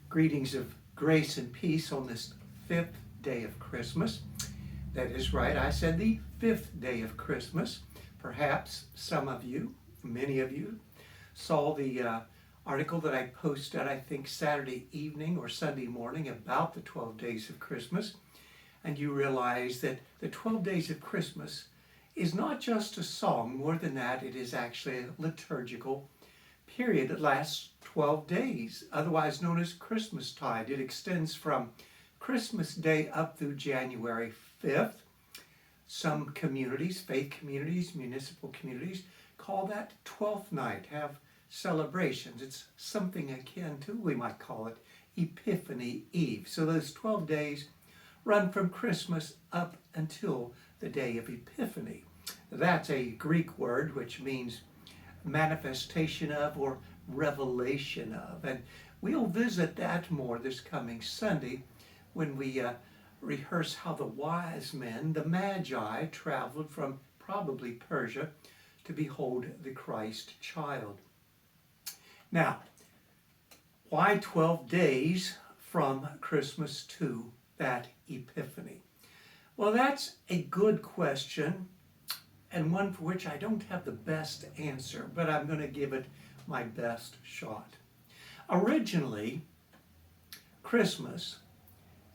Greetings of grace and peace on this fifth day of Christmas. That is right, I said the fifth day of Christmas. Perhaps some of you, many of you, saw the article that I posted, I think Saturday evening or Sunday morning about the 12 days of Christmas. And you realize that the 12 days of Christmas is not just a song. More than that, it is actually a liturgical period that lasts 12 days, otherwise known as Christmastide. It extends from Christmas Day up through January 5th. Some communities, faith communities, municipal communities, call that 12th night, have celebrations. It's something akin to, we might call it, Epiphany Eve. So those 12 days run from Christmas up until the day of Epiphany. That's a Greek word which means manifestation of or revelation of. And we'll visit that more this coming Sunday when we rehearse how the wise men, the Magi, traveled from probably Persia to behold the Christ child. Now, why 12 days from Christmas to that Epiphany? Well, that's a good question, and one for which I don't have the best answer, but I'm going to give it my best shot. Originally, Christmas,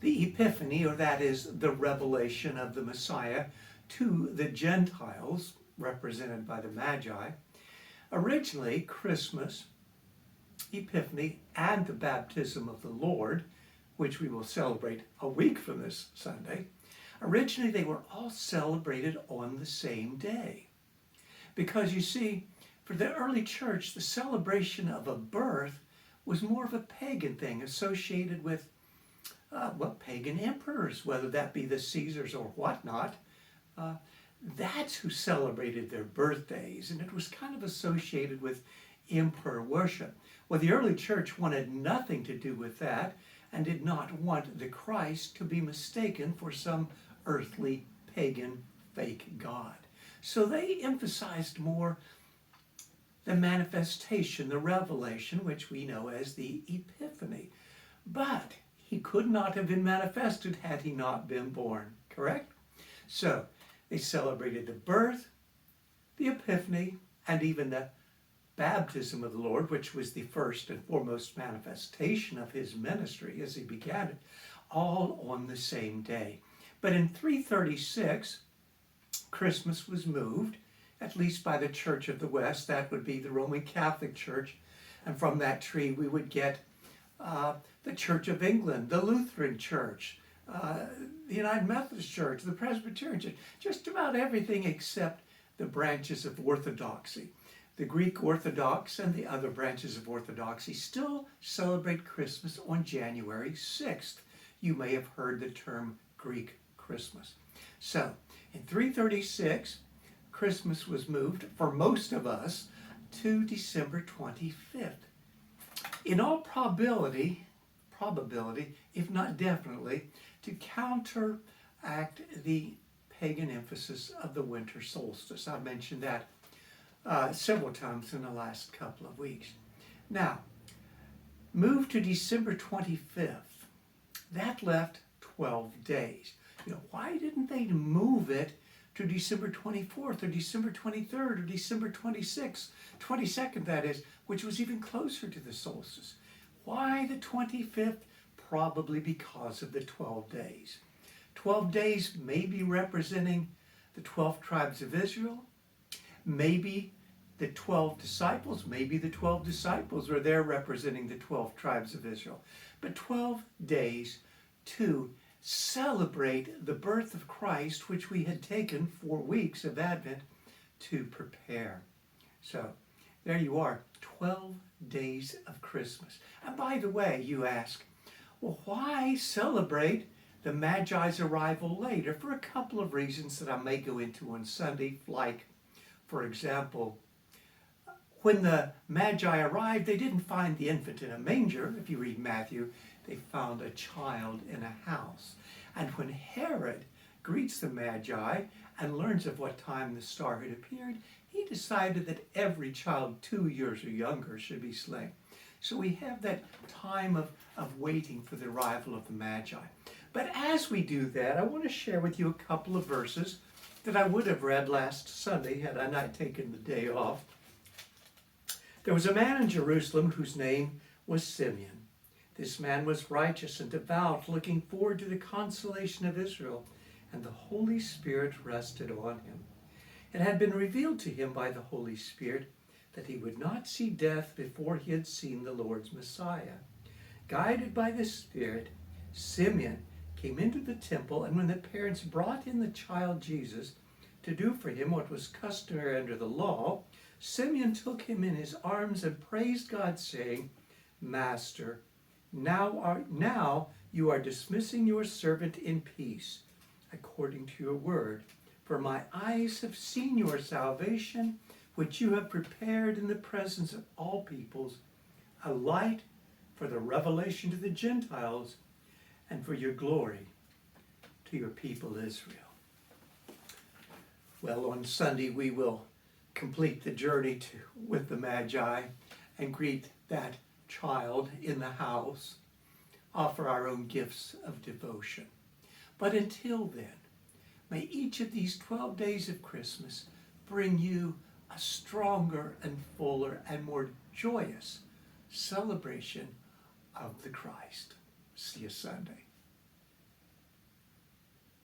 the Epiphany, or that is the revelation of the Messiah to the Gentiles, represented by the Magi, originally Christmas, Epiphany, and the baptism of the Lord, which we will celebrate a week from this Sunday, originally they were all celebrated on the same day. Because you see, for the early church, the celebration of a birth was more of a pagan thing associated with pagan emperors, whether that be the Caesars or whatnot. That's who celebrated their birthdays, and it was kind of associated with emperor worship. Well, the early church wanted nothing to do with that and did not want the Christ to be mistaken for some earthly pagan fake god. So they emphasized more the manifestation, the revelation, which we know as the Epiphany. But he could not have been manifested had he not been born, correct? So they celebrated the birth, the Epiphany, and even the baptism of the Lord, which was the first and foremost manifestation of his ministry as he began it, all on the same day. But in 336, Christmas was moved, at least by the Church of the West. That would be the Roman Catholic Church. And from that tree we would get the Church of England, the Lutheran Church, the United Methodist Church, the Presbyterian Church, just about everything except the branches of Orthodoxy. The Greek Orthodox and the other branches of Orthodoxy still celebrate Christmas on January 6th. You may have heard the term Greek Christmas. So, in 336, Christmas was moved, for most of us, to December 25th. In all probability, if not definitely, to counteract the pagan emphasis of the winter solstice. I've mentioned that several times in the last couple of weeks. Now, moved to December 25th. That left 12 days. Why didn't they move it to December 24th or December 23rd or December 26th, 22nd that is, which was even closer to the solstice? Why the 25th? Probably because of the 12 days. 12 days maybe representing the 12 tribes of Israel, maybe the 12 disciples, maybe the 12 disciples were there representing the 12 tribes of Israel. But 12 days to celebrate the birth of Christ, which we had taken 4 weeks of Advent to prepare. So there you are, 12 days of Christmas. And by the way, you ask, well, why celebrate the Magi's arrival later? For a couple of reasons that I may go into on Sunday, like, for example, when the Magi arrived, they didn't find the infant in a manger. If you read Matthew, they found a child in a house. And when Herod greets the Magi and learns of what time the star had appeared, he decided that every child 2 years or younger should be slain. So we have that time of waiting for the arrival of the Magi. But as we do that, I want to share with you a couple of verses that I would have read last Sunday had I not taken the day off. There was a man in Jerusalem whose name was Simeon. This man was righteous and devout, looking forward to the consolation of Israel, and the Holy Spirit rested on him. It had been revealed to him by the Holy Spirit that he would not see death before he had seen the Lord's Messiah. Guided by the Spirit, Simeon came into the temple, and when the parents brought in the child Jesus to do for him what was customary under the law, Simeon took him in his arms and praised God, saying, Master, now you are dismissing your servant in peace, according to your word. For my eyes have seen your salvation, which you have prepared in the presence of all peoples, a light for the revelation to the Gentiles, and for your glory to your people Israel. Well, on Sunday we will complete the journey with the Magi and greet that child in the house, offer our own gifts of devotion. But until then, may each of these 12 days of Christmas bring you a stronger and fuller and more joyous celebration of the Christ. See you Sunday.